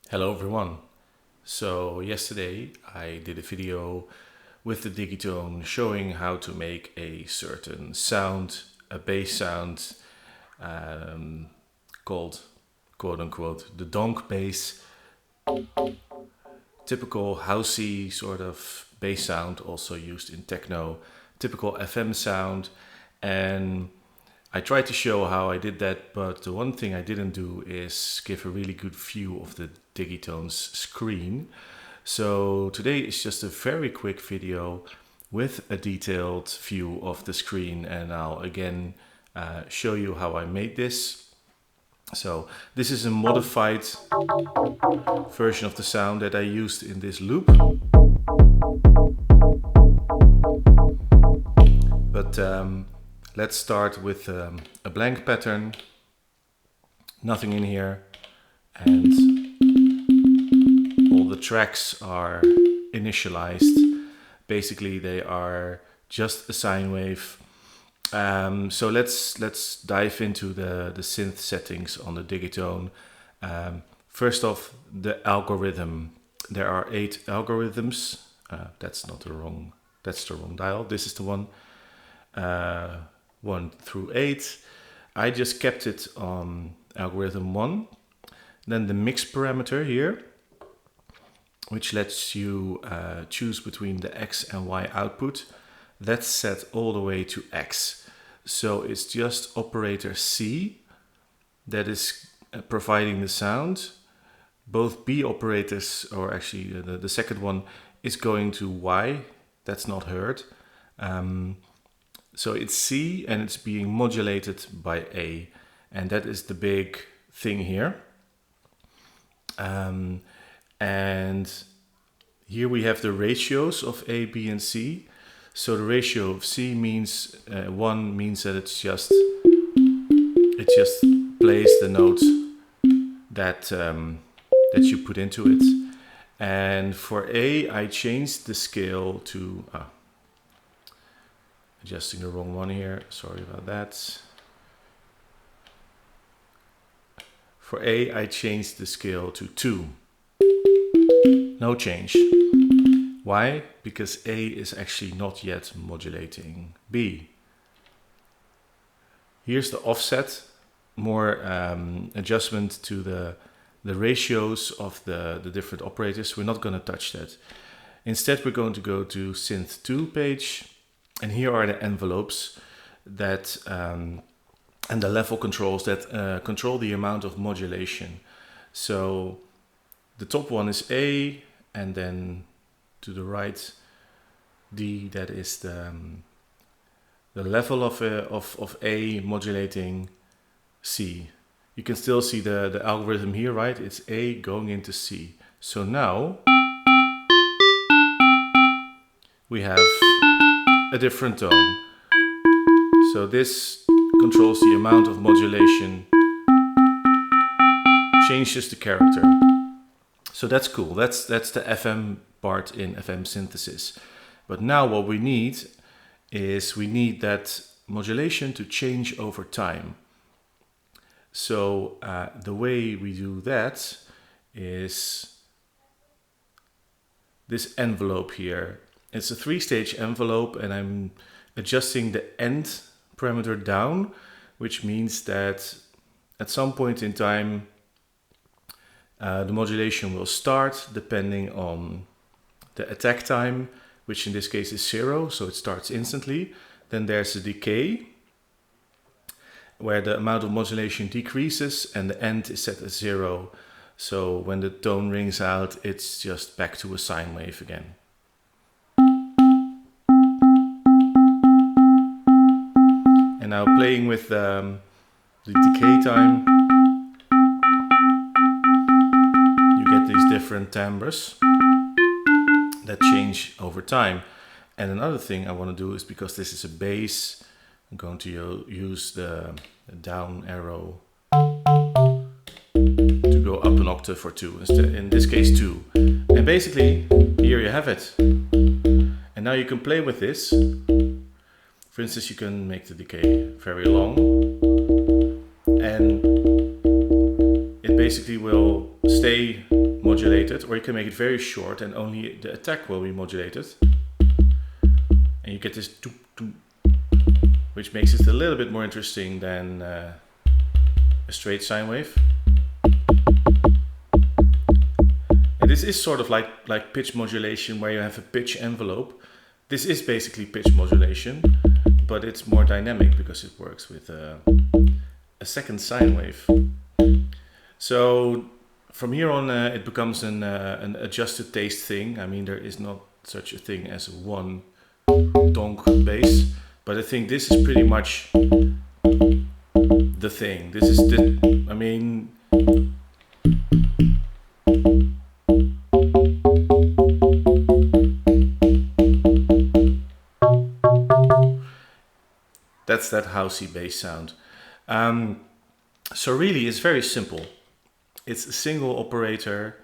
Hello everyone. So yesterday I did a video with the Digitone showing how to make a certain sound, a bass sound um, called quote unquote the Donk bass, typical housey sort of bass sound also used in techno, typical FM sound, and I tried to show how I did that, but the one thing I didn't do is give a really good view of the Digitone's screen. So today is just a very quick video with a detailed view of the screen, and I'll again show you how I made this. So this is a modified version of the sound that I used in this loop. But let's start with a blank pattern, nothing in here, and all the tracks are initialized. Basically they are just a sine wave. So let's dive into the synth settings on the Digitone. First off, the algorithm. There are 8 algorithms. That's the wrong dial. This is the one. 1 through 8. I just kept it on algorithm 1. Then the mix parameter here, which lets you choose between the X and Y output. That's set all the way to X. So it's just operator C that is providing the sound. Both B operators, or actually the second one, is going to Y. That's not heard. So it's C and it's being modulated by A. And that is the big thing here. And here we have the ratios of A, B, and C. So the ratio of C means 1 means that it just plays the note that you put into it. And for A, I changed the scale to adjusting the wrong one here. Sorry about that. For A, I changed the scale to 2. No change. Why? Because A is actually not yet modulating B. Here's the offset, more adjustment to the ratios of the different operators. We're not going to touch that. Instead, we're going to go to Synth 2 page, and here are the envelopes that and the level controls that control the amount of modulation. So the top one is A, and then to the right D, that is the level of A modulating C. You can still see the algorithm here, right? It's A going into C. So now we have a different tone. So this controls the amount of modulation, changes the character. So that's cool. That's the FM part in FM synthesis. But now what we need is that modulation to change over time. So the way we do that is this envelope here. It's a 3-stage envelope, and I'm adjusting the end parameter down, which means that at some point in time the modulation will start depending on the attack time, which in this case is 0, so it starts instantly. Then there's a decay, where the amount of modulation decreases and the end is set at 0. So when the tone rings out, it's just back to a sine wave again. And now playing with the decay time, you get these different timbres that change over time. And another thing I want to do is, because this is a bass, I'm going to use the down arrow to go up an octave or 2, in this case 2. And basically, here you have it. And now you can play with this. For instance, you can make the decay very long, and it basically will stay modulated, or you can make it very short and only the attack will be modulated. And you get this doop, doop, which makes it a little bit more interesting than a straight sine wave. And this is sort of like pitch modulation, where you have a pitch envelope. This is basically pitch modulation, but it's more dynamic because it works with a second sine wave. So from here on, it becomes an adjusted taste thing. I mean, there is not such a thing as one donk bass, but I think this is pretty much the thing. This is I mean, that's that housey bass sound. So really, it's very simple. It's a single operator,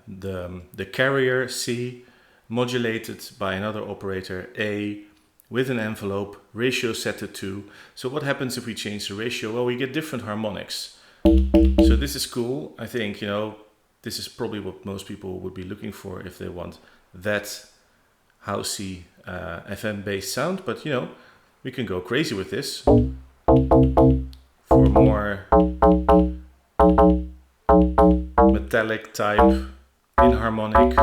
the carrier C, modulated by another operator A, with an envelope, ratio set to 2. So what happens if we change the ratio? Well, we get different harmonics. So this is cool. I think, this is probably what most people would be looking for if they want that housey FM bass sound. But, we can go crazy with this for more metallic type inharmonic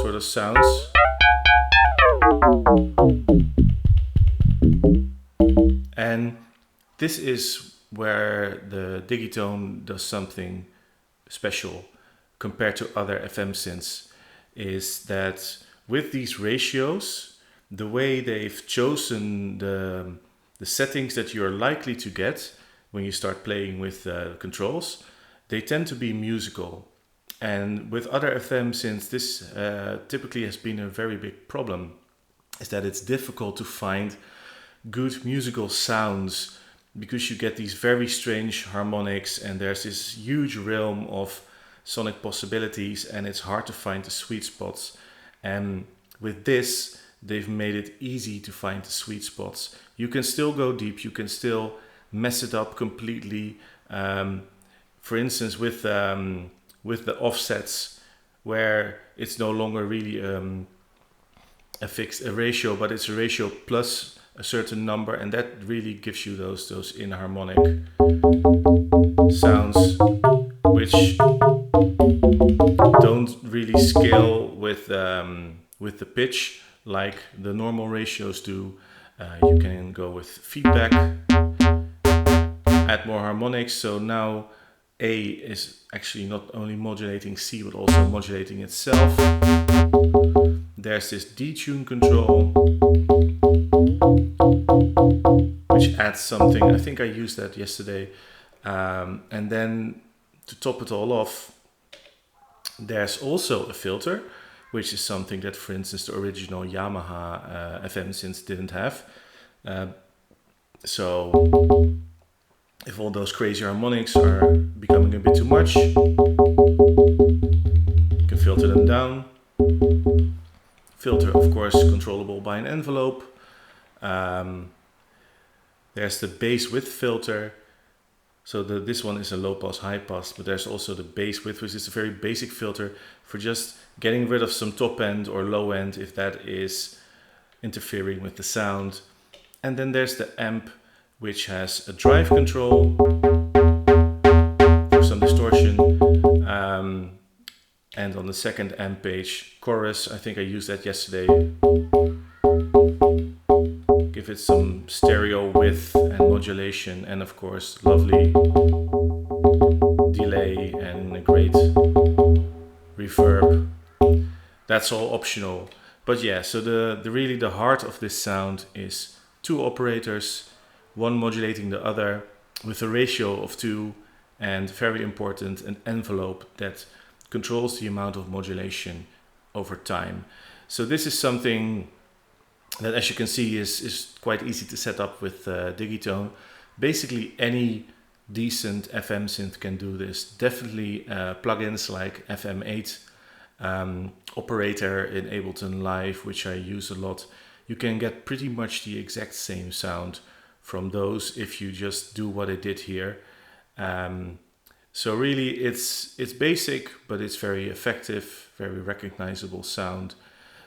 sort of sounds. And this is where the Digitone does something special compared to other FM synths, is that with these ratios, the way they've chosen the settings that you're likely to get when you start playing with controls, they tend to be musical. And with other FM synths, this typically has been a very big problem, is that it's difficult to find good musical sounds because you get these very strange harmonics and there's this huge realm of sonic possibilities and it's hard to find the sweet spots. And with this, they've made it easy to find the sweet spots. You can still go deep, you can still mess it up completely. For instance, with the offsets, where it's no longer really a ratio, but it's a ratio plus a certain number, and that really gives you those inharmonic sounds, which don't really scale with the pitch like the normal ratios do. You can go with feedback, add more harmonics. So now A is actually not only modulating C but also modulating itself. There's this detune control, which adds something. I think I used that yesterday. And then to top it all off, there's also a filter, which is something that, for instance, the original Yamaha FM synths didn't have. So if all those crazy harmonics are becoming a bit too much, you can filter them down. Filter, of course, controllable by an envelope. There's the bass width filter. So this one is a low pass, high pass, but there's also the bass width, which is a very basic filter for just getting rid of some top end or low end if that is interfering with the sound. And then there's the amp, which has a drive control for some distortion. And on the second amp page, chorus, I think I used that yesterday. Give it some stereo width and modulation, and of course lovely delay and a great reverb. That's all optional. But yeah, so the really the heart of this sound is two operators, one modulating the other with a ratio of 2, and very important, an envelope that controls the amount of modulation over time. So this is something that, as you can see, is quite easy to set up with Digitone. Basically any decent FM synth can do this. Definitely plugins like FM8 operator in Ableton Live, which I use a lot. You can get pretty much the exact same sound from those if you just do what I did here. So really, it's basic, but it's very effective, very recognizable sound.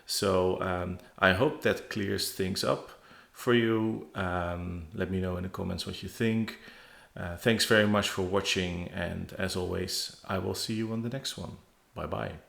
So I hope that clears things up for you. Let me know in the comments what you think. Thanks very much for watching, and as always, I will see you on the next one. Bye bye.